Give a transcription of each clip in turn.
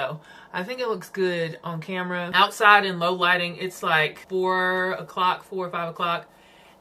So I think it looks good on camera. Outside in low lighting, it's like 4 o'clock, 4 or 5 o'clock.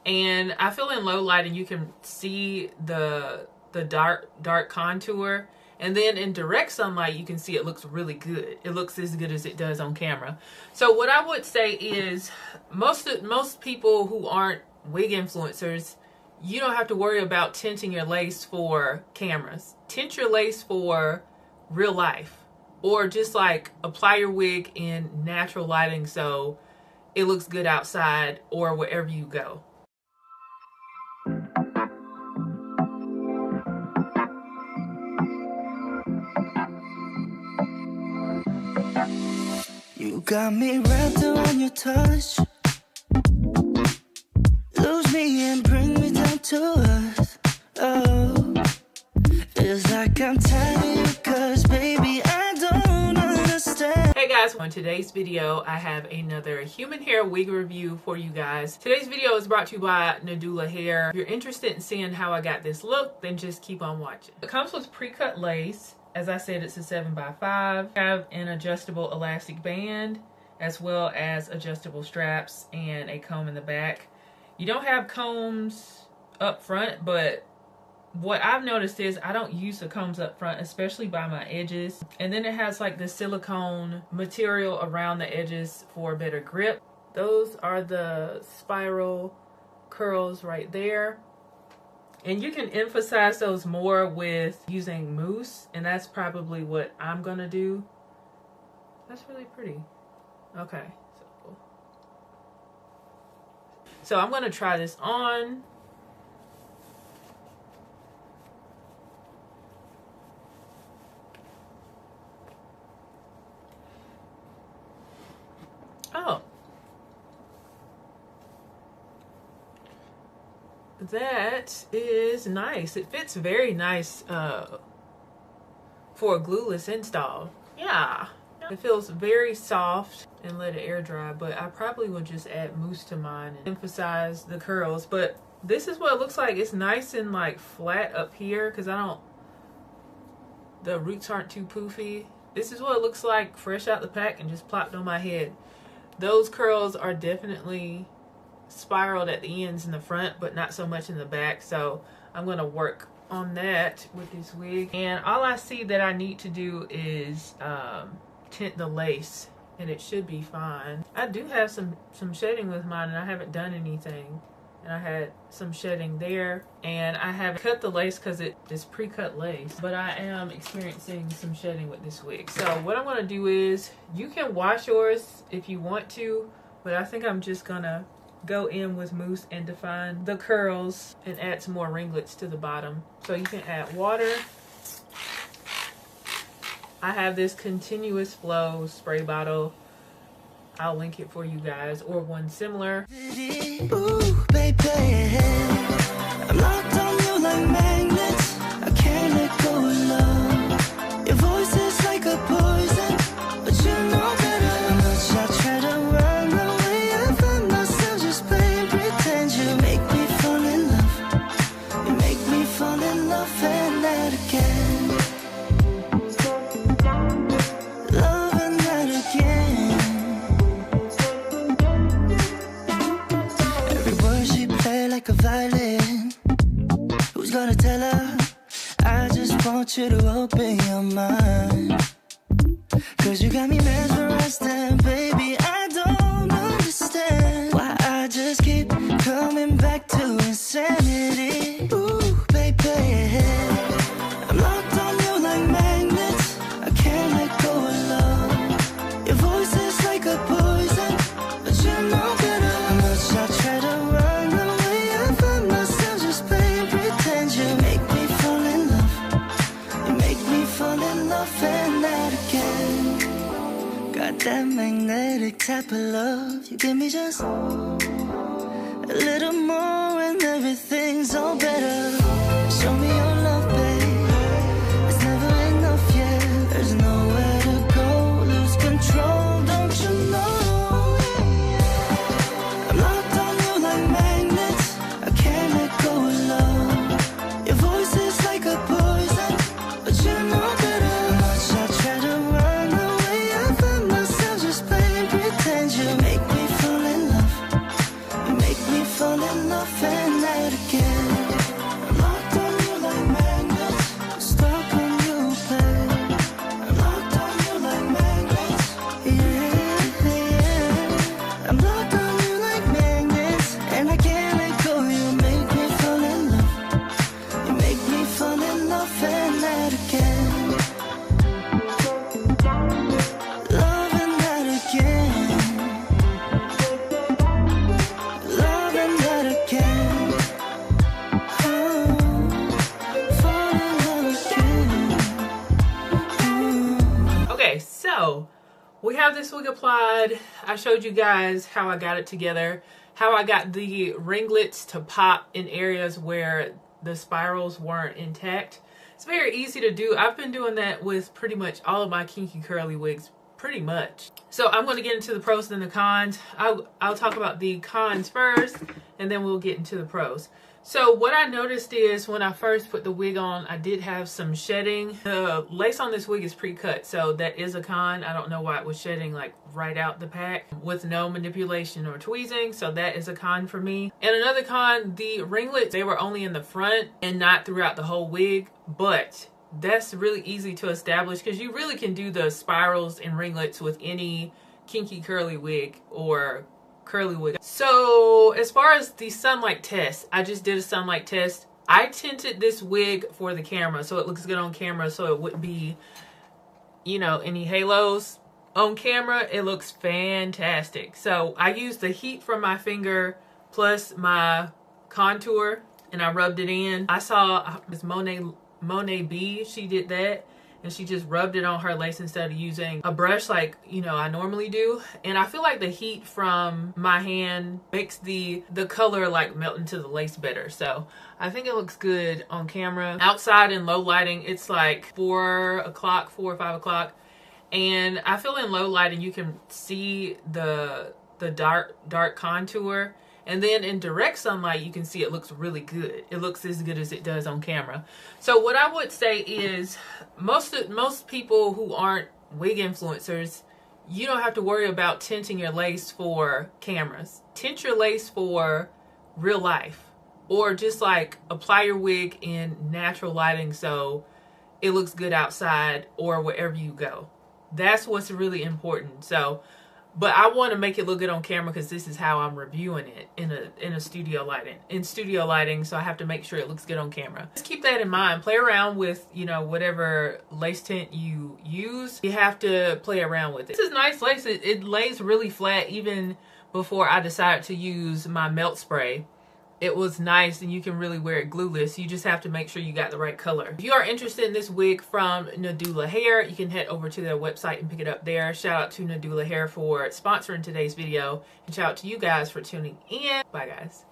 And I feel in low lighting, you can see the dark contour. And then in direct sunlight, you can see it looks really good. It looks as good as it does on camera. So what I would say is most people who aren't wig influencers, you don't have to worry about tinting your lace for cameras. Tint your lace for real life. Or just like apply your wig in natural lighting so it looks good outside or wherever you go. You got me wrapped around your touch. Lose me and bring me down to earth. Oh, feels like I'm tired of you, 'cause baby I don't understand. Hey guys, on today's video I have another human hair wig review for you guys. Today's video is brought to you by Nadula Hair. If you're interested in seeing how I got this look, then just keep on watching. It comes with pre-cut lace. As I said, it's a 7x5. Have an adjustable elastic band, as well as adjustable straps and a comb in the back. You don't have combs up front, but what I've noticed is I don't use the combs up front, especially by my edges. And then it has like the silicone material around the edges for better grip. Those are the spiral curls right there. And you can emphasize those more with using mousse, and that's probably what I'm gonna do. That's really pretty. Okay, so I'm gonna try this on. Oh. That is nice. It fits very nice for a glueless install. Yeah. It feels very soft, and let it air dry, but I probably would just add mousse to mine and emphasize the curls. But this is what it looks like. It's nice and like flat up here because the roots aren't too poofy. This is what it looks like fresh out the pack and just plopped on my head. Those curls are definitely spiraled at the ends in the front, but not so much in the back. So I'm going to work on that with this wig. And all I see that I need to do is tint the lace, and it should be fine. I do have some shedding with mine, and I haven't done anything. And I had some shedding there, and I haven't cut the lace because it is pre-cut lace, but I am experiencing some shedding with this wig. So what I'm going to do is, you can wash yours if you want to, but I think I'm just gonna go in with mousse and define the curls and add some more ringlets to the bottom. So you can add water. I have this continuous flow spray bottle. I'll link it for you guys, or one similar. Ooh, baby, I'm locked on you like magnets. I can't let go of love. Your voice is like a poison, but you know better. How much I try to run away, I find myself just playing pretend. You make me fall in love. You make me fall in love and that again. Love and that again. Every word she play like a violin. Who's gonna tell her? I just want you to open your mind. 'Cause you got me mesmerized, and baby I don't understand why I just keep coming back to insanity. Ooh, baby, I'm locked on you like magnets. I can't let go of love. Your voice is like a poison, but you know better. How much I try to run away, I find myself just playing pretend. You make me fall in love. You make me fall in love and that again. Got that magnetic type of love. You give me just a little more and everything's all better. Show me your love, babe. It's never enough, yeah. There's nowhere to go. Lose control, don't you know? I'm locked on you like magnets. I can't let go of love. Your voice is like a poison, but you know better. How much I try to run away, So we have this wig applied. I showed you guys how I got it together, how I got the ringlets to pop in areas where the spirals weren't intact. It's very easy to do. I've been doing that with pretty much all of my kinky curly wigs, pretty much. So I'm going to get into the pros and the cons. I'll talk about the cons first, and then we'll get into the pros. So what I noticed is when I first put the wig on, I did have some shedding. The lace on this wig is pre-cut, so that is a con. I don't know why it was shedding like right out the pack with no manipulation or tweezing, so that is a con for me. And another con, the ringlets, they were only in the front and not throughout the whole wig, but that's really easy to establish because you really can do the spirals and ringlets with any kinky curly wig or curly wig. So as far as the sunlight test, I just did a sunlight test. I tinted this wig for the camera so it looks good on camera, so it wouldn't be, you know, any halos on camera. It looks fantastic. So I used the heat from my finger plus my contour and I rubbed it in. I saw this Monet B, she did that, and she just rubbed it on her lace instead of using a brush like, you know, I normally do. And I feel like the heat from my hand makes the color like melt into the lace better. So I think it looks good on camera. Outside in low lighting, it's like 4 o'clock, 4 or 5 o'clock. And I feel in low lighting, you can see the dark contour. And then in direct sunlight, you can see it looks really good. It looks as good as it does on camera. So what I would say is most people who aren't wig influencers, you don't have to worry about tinting your lace for cameras. Tint your lace for real life, or just like apply your wig in natural lighting so it looks good outside or wherever you go. That's what's really important. So, but I want to make it look good on camera because this is how I'm reviewing it in a studio lighting. So I have to make sure it looks good on camera. Just keep that in mind. Play around with, you know, whatever lace tint you use. You have to play around with it. This is nice lace. It lays really flat even before I decided to use my melt spray. It was nice, and you can really wear it glueless. You just have to make sure you got the right color. If you are interested in this wig from Nadula Hair, you can head over to their website and pick it up there. Shout out to Nadula Hair for sponsoring today's video, and shout out to you guys for tuning in. Bye guys.